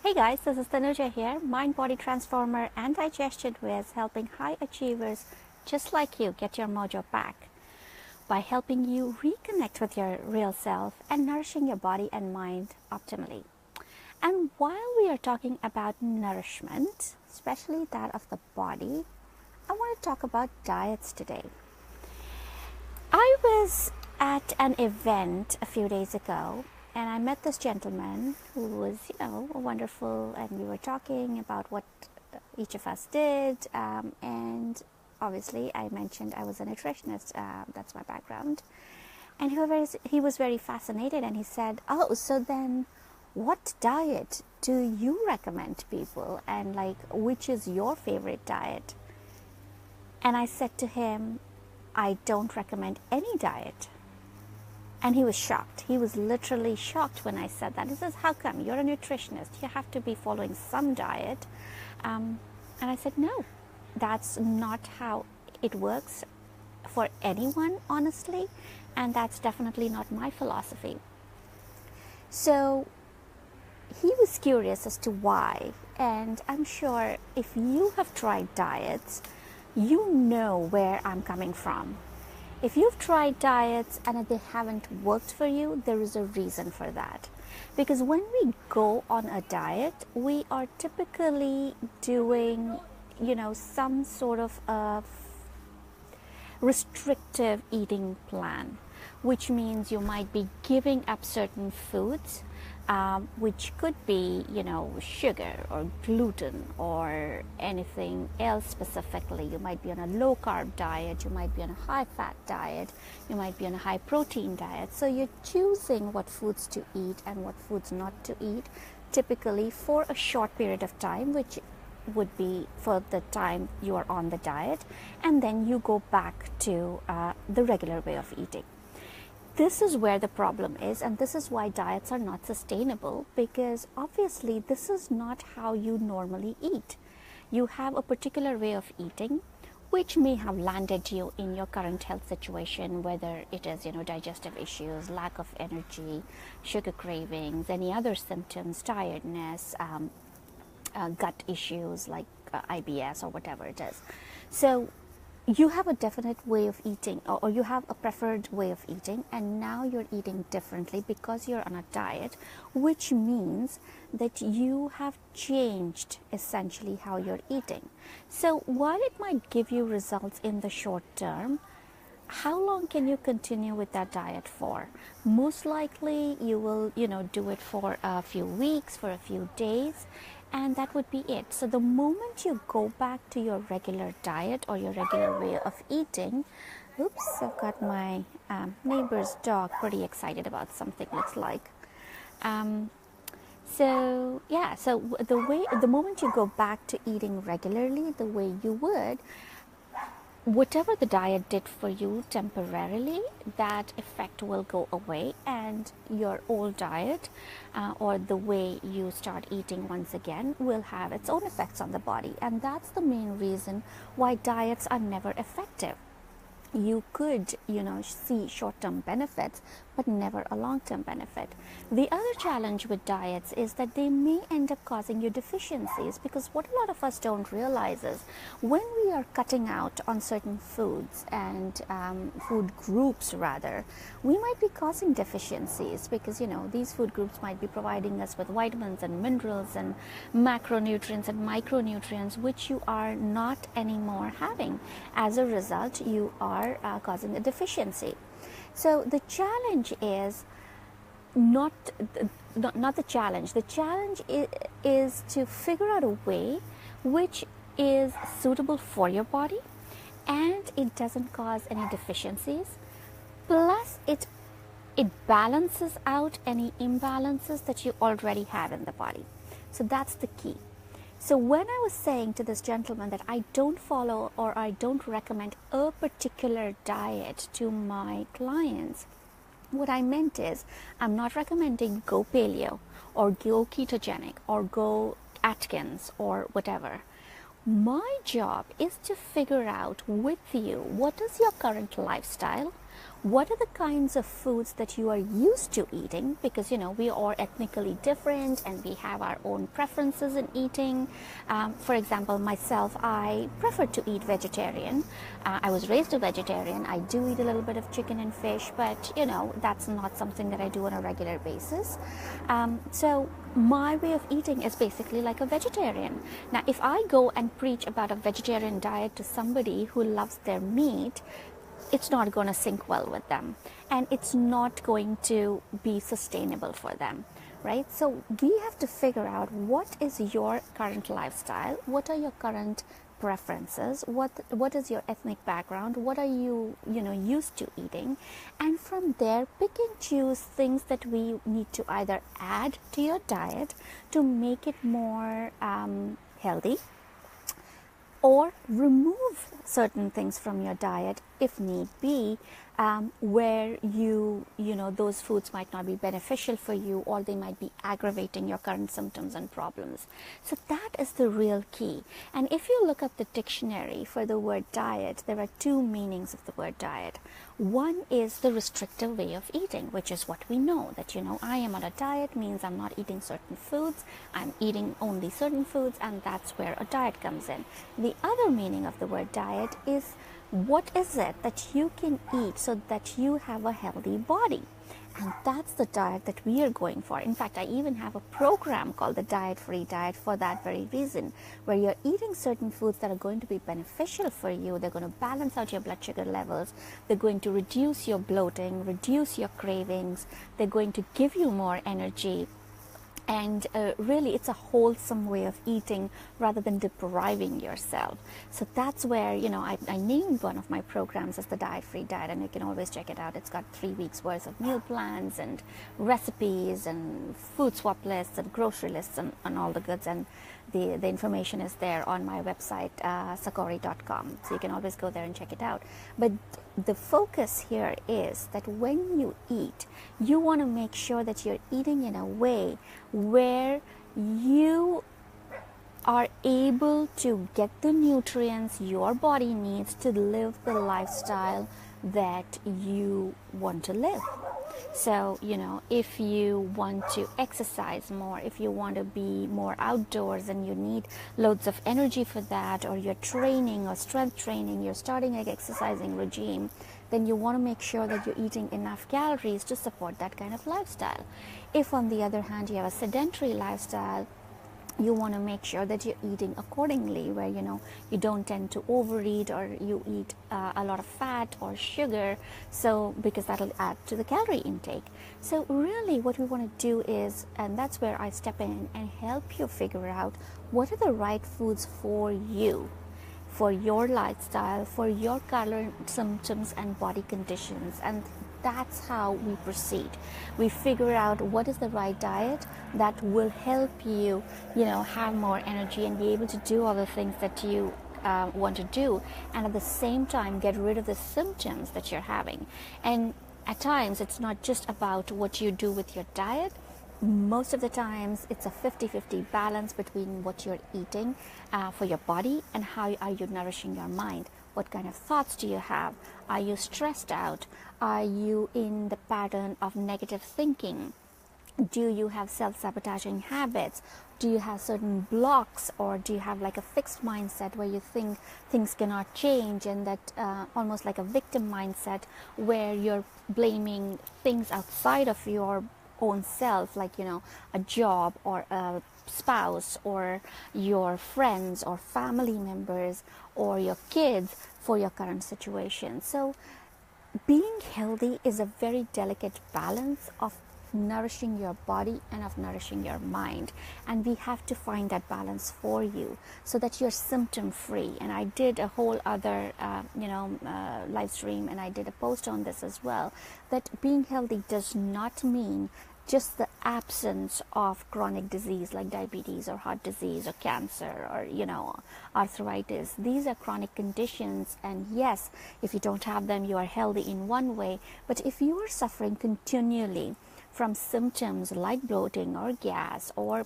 Hey guys, this is Tanuja here, mind body transformer and digestion whiz, helping high achievers just like you get your mojo back by helping you reconnect with your real self and nourishing your body and mind optimally. And while we are talking about nourishment, especially that of the body, I want to talk about diets today. I was at an event a few days ago and I met this gentleman who was, wonderful, and we were talking about what each of us did. And obviously, I mentioned I was a nutritionist. That's my background. And he was very fascinated, and he said, "Oh, so then, what diet do you recommend people? And which is your favorite diet?" And I said to him, "I don't recommend any diet." And he was shocked. He was literally shocked when I said that. He says, "How come? You're a nutritionist. You have to be following some diet." And I said, "No, that's not how it works for anyone, honestly. And that's definitely not my philosophy." So he was curious as to why. And I'm sure if you have tried diets, you know where I'm coming from. If you've tried diets and if they haven't worked for you, there is a reason for that. Because when we go on a diet, we are typically doing, some sort of a restrictive eating plan, which means you might be giving up certain foods, which could be, sugar or gluten or anything else specifically. You might be on a low carb diet, you might be on a high fat diet, you might be on a high protein diet. So you're choosing what foods to eat and what foods not to eat, typically for a short period of time, which would be for the time you are on the diet, and then you go back to the regular way of eating. This is where the problem is, and this is why diets are not sustainable, because obviously this is not how you normally eat. You have a particular way of eating which may have landed you in your current health situation, whether it is digestive issues, lack of energy, sugar cravings, any other symptoms, tiredness, gut issues like IBS or whatever it is. So you have a definite way of eating, or you have a preferred way of eating, and now you're eating differently because you're on a diet, which means that you have changed essentially how you're eating. So while it might give you results in the short term, how long can you continue with that diet for? Most likely you will, do it for a few weeks, for a few days, and that would be it. So the moment you go back to your regular diet or your regular way of eating, oops, I've got my neighbor's dog pretty excited about something, looks like. So the moment you go back to eating regularly the way you would, whatever the diet did for you temporarily, that effect will go away, and your old diet or the way you start eating once again will have its own effects on the body. And that's the main reason why diets are never effective. You could, see short-term benefits, but never a long-term benefit. The other challenge with diets is that they may end up causing you deficiencies, because what a lot of us don't realize is when we are cutting out on certain foods and food groups rather, we might be causing deficiencies, because these food groups might be providing us with vitamins and minerals and macronutrients and micronutrients, which you are not anymore having. As a result, you are causing a deficiency. So the challenge is not the challenge. The challenge is to figure out a way which is suitable for your body and it doesn't cause any deficiencies. Plus, it balances out any imbalances that you already have in the body. So that's the key. So when I was saying to this gentleman that I don't follow or I don't recommend a particular diet to my clients, what I meant is I'm not recommending go paleo or go ketogenic or go Atkins or whatever. My job is to figure out with you what is your current lifestyle, what are the kinds of foods that you are used to eating, because we are ethnically different and we have our own preferences in eating. For example, myself, I prefer to eat vegetarian. I was raised a vegetarian. I do eat a little bit of chicken and fish, but that's not something that I do on a regular basis. So my way of eating is basically like a vegetarian. Now, if I go and preach about a vegetarian diet to somebody who loves their meat, it's not going to sync well with them, and it's not going to be sustainable for them, right? So we have to figure out what is your current lifestyle, what are your current preferences, what is your ethnic background, what are you used to eating, and from there pick and choose things that we need to either add to your diet to make it more healthy, or remove certain things from your diet if need be, where those foods might not be beneficial for you, or they might be aggravating your current symptoms and problems. So that is the real key. And if you look up the dictionary for the word diet, there are two meanings of the word diet. One is the restrictive way of eating, which is what we know, that I am on a diet means I'm not eating certain foods, I'm eating only certain foods, and that's where a diet comes in. The other meaning of the word diet is, what is it that you can eat so that you have a healthy body? And that's the diet that we are going for. In fact, I even have a program called the Diet-Free Diet for that very reason, where you're eating certain foods that are going to be beneficial for you. They're going to balance out your blood sugar levels. They're going to reduce your bloating, reduce your cravings. They're going to give you more energy. And really, it's a wholesome way of eating rather than depriving yourself. So that's where, I named one of my programs as the Diet-Free Diet, and you can always check it out. It's got 3 weeks worth of meal plans and recipes and food swap lists and grocery lists and all the goods. And the information is there on my website, sakori.com. So you can always go there and check it out. But the focus here is that when you eat, you want to make sure that you're eating in a way where you are able to get the nutrients your body needs to live the lifestyle that you want to live. So, if you want to exercise more, if you want to be more outdoors and you need loads of energy for that, or you're training or strength training, you're starting an exercising regime, then you want to make sure that you're eating enough calories to support that kind of lifestyle. If, on the other hand, you have a sedentary lifestyle, you want to make sure that you're eating accordingly, where you don't tend to overeat, or you eat a lot of fat or sugar, so because that'll add to the calorie intake. So really what we want to do is, and that's where I step in and help you figure out what are the right foods for you, for your lifestyle, for your current symptoms and body conditions. And that's how we proceed. We figure out what is the right diet that will help you, have more energy and be able to do all the things that you want to do, and at the same time get rid of the symptoms that you're having. And at times it's not just about what you do with your diet. Most of the times it's a 50-50 balance between what you're eating for your body and how are you nourishing your mind. What kind of thoughts do you have? Are you stressed out? Are you in the pattern of negative thinking? Do you have self-sabotaging habits? Do you have certain blocks, or do you have like a fixed mindset where you think things cannot change, and that almost like a victim mindset where you're blaming things outside of your own self, like a job or a spouse or your friends or family members or your kids for your current situation? So being healthy is a very delicate balance of nourishing your body and of nourishing your mind, and we have to find that balance for you so that you're symptom free. And I did a whole other live stream, and I did a post on this as well, that being healthy does not mean just the absence of chronic disease like diabetes or heart disease or cancer or arthritis. These are chronic conditions, and yes, if you don't have them, you are healthy in one way. But if you are suffering continually from symptoms like bloating or gas or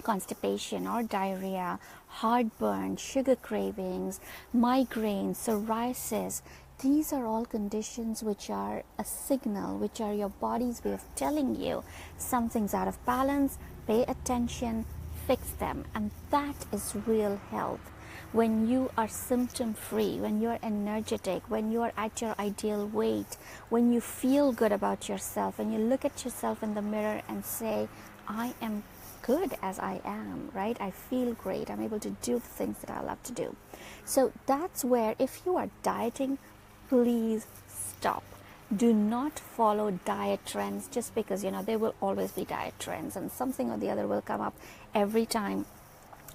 constipation or diarrhea, heartburn, sugar cravings, migraines, psoriasis. These are all conditions which are a signal, which are your body's way of telling you something's out of balance. Pay attention, fix them, and that is real health. When you are symptom free, when you're energetic, when you are at your ideal weight, when you feel good about yourself, when you look at yourself in the mirror and say, I am good as I am, right? I feel great. I'm able to do the things that I love to do. So that's where, if you are dieting, please stop. Do not follow diet trends just because, there will always be diet trends and something or the other will come up every time.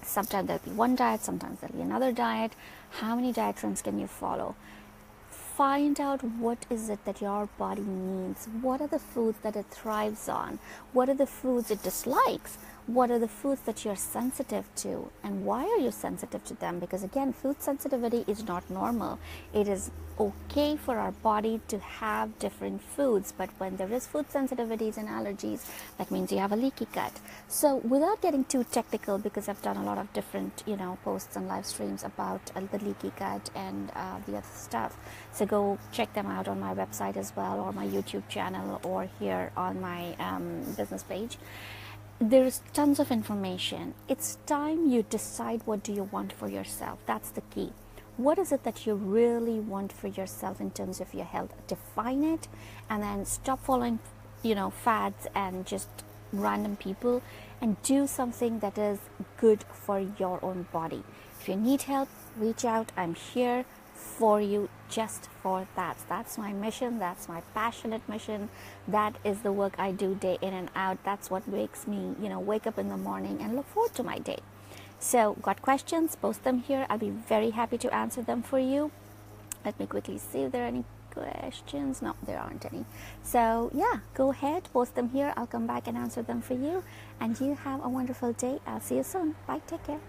Sometimes there'll be one diet, sometimes there'll be another diet. How many diet trends can you follow? Find out what is it that your body needs. What are the foods that it thrives on? What are the foods it dislikes? What are the foods that you're sensitive to? And why are you sensitive to them? Because again, food sensitivity is not normal. It is okay for our body to have different foods, but when there is food sensitivities and allergies, that means you have a leaky gut. So without getting too technical, because I've done a lot of different posts and live streams about the leaky gut and the other stuff, so go check them out on my website as well, or my YouTube channel, or here on my business page. There's tons of information. It's time you decide, what do you want for yourself. That's the key. What is it that you really want for yourself in terms of your health? Define it, and then stop following fads and just random people, and do something that is good for your own body. If you need help, reach out. I'm here for you, just for that. That's my mission. That's my passionate mission. That is the work I do day in and out. That's what makes me wake up in the morning and look forward to my day. So got questions, post them here. I'll be very happy to answer them for you. Let me quickly see if there are any questions. No, there aren't any. So yeah, go ahead, post them here. I'll come back and answer them for you. And you have a wonderful day. I'll see you soon. Bye, take care.